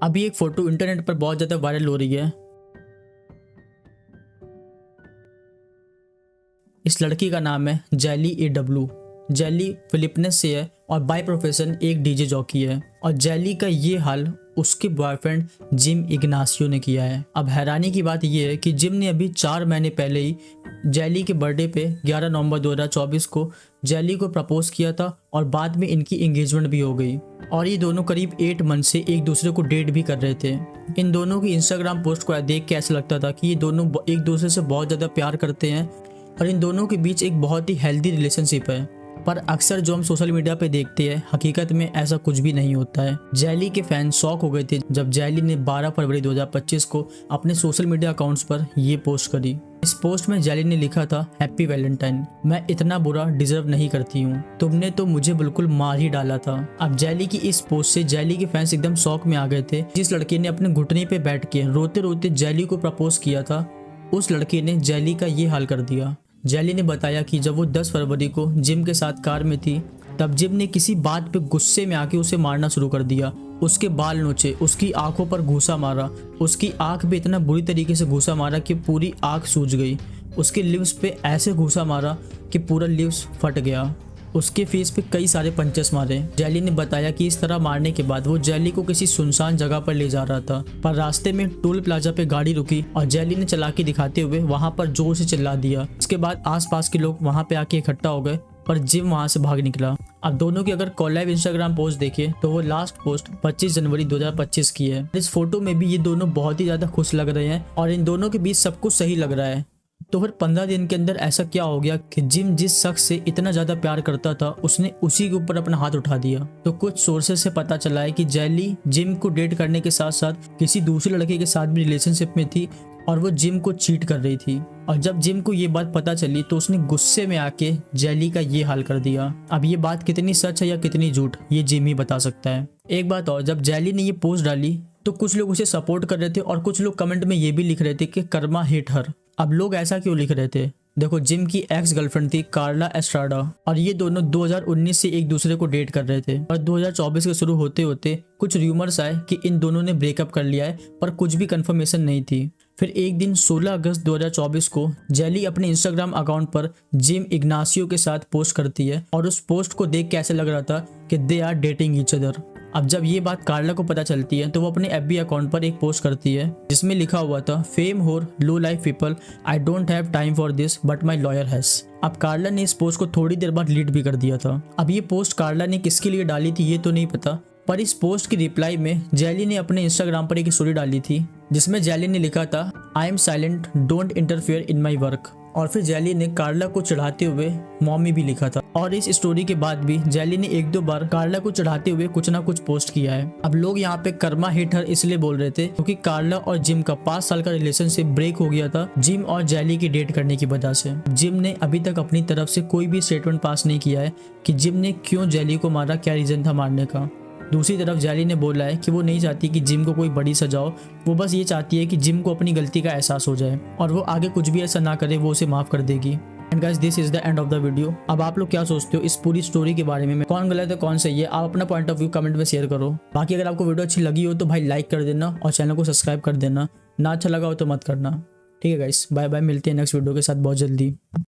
अभी एक photo internet पर बहुत ज़्यादा वायरल हो रही है। इस लड़की का नाम है जेली AW। जेली फिलिपींस से है और बाय प्रोफेशन एक डीजे जॉकी है। और जेली का ये हाल उसके बॉयफ्रेंड जिम इग्नासियो ने किया है। अब हैरानी की बात यह है कि जिम ने अभी 4 महीने पहले ही जेली के बर्थडे पे 11 नवंबर 2024 को जेली को प्रपोज किया था और बाद में इनकी एंगेजमेंट भी हो गई। और ये दोनों करीब 8 मंथ से एक दूसरे को डेट भी कर रहे थे। इन दोनों की इंस्टाग्राम पोस्ट को देख के ऐसा लगता था कि ये दोनों एक दूसरे से बहुत ज़्यादा प्यार करते हैं और इन दोनों के बीच एक बहुत ही हेल्दी रिलेशनशिप है। पर अक्सर जो हम सोशल मीडिया पे देखते हैं, हकीकत में ऐसा कुछ भी नहीं होता है। जेली के फैन शॉक हो गए थे जब जेली ने 12 फरवरी 2025 को अपने सोशल मीडिया अकाउंट्स पर ये पोस्ट करी। इस पोस्ट में जेली ने लिखा था, हैप्पी वैलेंटाइन, मैं इतना बुरा डिजर्व नहीं करती हूँ, तुमने तो मुझे बिल्कुल मार ही डाला था। अब जेली की इस पोस्ट से जेली के फैंस एकदम शॉक में आ गए थे। जिस लड़के ने अपने घुटने पे बैठ के रोते रोते जेली को प्रपोज किया था, उस लड़के ने जेली का ये हाल कर दिया। जेली ने बताया कि जब वो 10 फरवरी को जिम के साथ कार में थी, तब जिम ने किसी बात पे गुस्से में आके उसे मारना शुरू कर दिया। उसके बाल नोचे, उसकी आंखों पर घूसा मारा, उसकी आंख पे इतना बुरी तरीके से घूसा मारा कि पूरी आंख सूज गई। उसके लिप्स पे ऐसे घूसा मारा कि पूरा लिप्स फट गया। उसके फेस पे कई सारे पंचेस मारे। जेली ने बताया कि इस तरह मारने के बाद वो जेली को किसी सुनसान जगह पर ले जा रहा था, पर रास्ते में टोल प्लाजा पे गाड़ी रुकी और जेली ने चालाकी दिखाते हुए वहां पर जोर से चिल्ला दिया। इसके बाद आसपास के लोग वहां पे आके इकट्ठा हो गए, पर जिम वहां से भाग निकला। अब दोनों की अगर कोलैब इंस्टाग्राम पोस्ट देखें तो वो लास्ट पोस्ट 25 जनवरी 2025 की है। इस फोटो में भी ये दोनों बहुत ही ज्यादा खुश लग रहे हैं और इन दोनों के बीच सब कुछ सही लग रहा है। तो फिर 15 दिन के अंदर ऐसा क्या हो गया कि जिम जिस शख्स से इतना ज्यादा प्यार करता था, उसने उसी के ऊपर अपना हाथ उठा दिया। तो कुछ सोर्सेस से पता चला है कि जेली जिम को डेट करने के साथ साथ किसी दूसरे लड़के के साथ भी रिलेशनशिप में थी और वो जिम को चीट कर रही थी। और जब जिम को ये बात पता चली तो उसने गुस्से में आके जेली का ये हाल कर दिया। अब ये बात कितनी सच है या कितनी झूठ, ये जिम ही बता सकता है। एक बात और, जब जेली ने ये पोस्ट डाली तो कुछ लोग उसे सपोर्ट कर रहे थे और कुछ लोग कमेंट में ये भी लिख रहे थे कि कर्मा हिट हर। अब लोग ऐसा क्यों लिख रहे थे? देखो, जिम की एक्स गर्लफ्रेंड थी कार्ला एस्ट्राडा और ये दोनों 2019 से एक दूसरे को डेट कर रहे थे। और 2024 के शुरू होते होते कुछ र्यूमर्स आए कि इन दोनों ने ब्रेकअप कर लिया है, पर कुछ भी कंफर्मेशन नहीं थी। फिर एक दिन 16 अगस्त 2024 को जेली अपने इंस्टाग्राम अकाउंट पर जिम इग्नासियो के साथ पोस्ट करती है और उस पोस्ट को देख के ऐसे लग रहा था कि they are dating each other. अब जब ये बात कार्ला को पता चलती है तो वो अपने FB अकाउंट पर एक पोस्ट करती है जिसमें लिखा हुआ था, fame whore low life people, I don't have time for this but my lawyer has. अब कार्ला ने इस पोस्ट को थोड़ी देर बाद डिलीट भी कर दिया था। अब ये पोस्ट कार्ला ने किसके लिए डाली थी ये तो नहीं पता, पर इस पोस्ट की रिप्लाई में जेली ने अपने इंस्टाग्राम पर एक स्टोरी डाली थी जिसमें जेली ने लिखा था, I am silent, don't interfere in my work. और फिर जेली ने कार्ला को चढ़ाते हुए मॉमी भी लिखा था। और इस स्टोरी के बाद भी जेली ने 1-2 बार कार्ला को चढ़ाते हुए कुछ ना कुछ पोस्ट किया है। अब लोग यहाँ पे कर्मा हिट हर इसलिए बोल रहे थे क्योंकि कार्ला और जिम का 5 साल का रिलेशनशिप ब्रेक हो गया था जिम और जेली की डेट करने की वजह से। जिम ने अभी तक अपनी तरफ से कोई भी स्टेटमेंट पास नहीं किया है कि जिम ने क्यों जेली को मारा, क्या रीजन था मारने का। दूसरी तरफ जेली ने बोला है कि वो नहीं चाहती कि जिम को कोई बड़ी सजा हो, वो बस ये चाहती है कि जिम को अपनी गलती का एहसास हो जाए और वो आगे कुछ भी ऐसा ना करे, वो उसे माफ कर देगी। And guys, this is the end of the video. अब आप लोग क्या सोचते हो इस पूरी स्टोरी के बारे में? कौन गलत है कौन सही है, आप अपना पॉइंट ऑफ व्यू कमेंट में शेयर करो। बाकी अगर आपको वीडियो अच्छी लगी हो तो भाई लाइक कर देना और चैनल को सब्सक्राइब कर देना। ना अच्छा लगा हो तो मत करना। ठीक है गाइस, बाय बाय, मिलते हैं नेक्स्ट वीडियो के साथ बहुत जल्दी।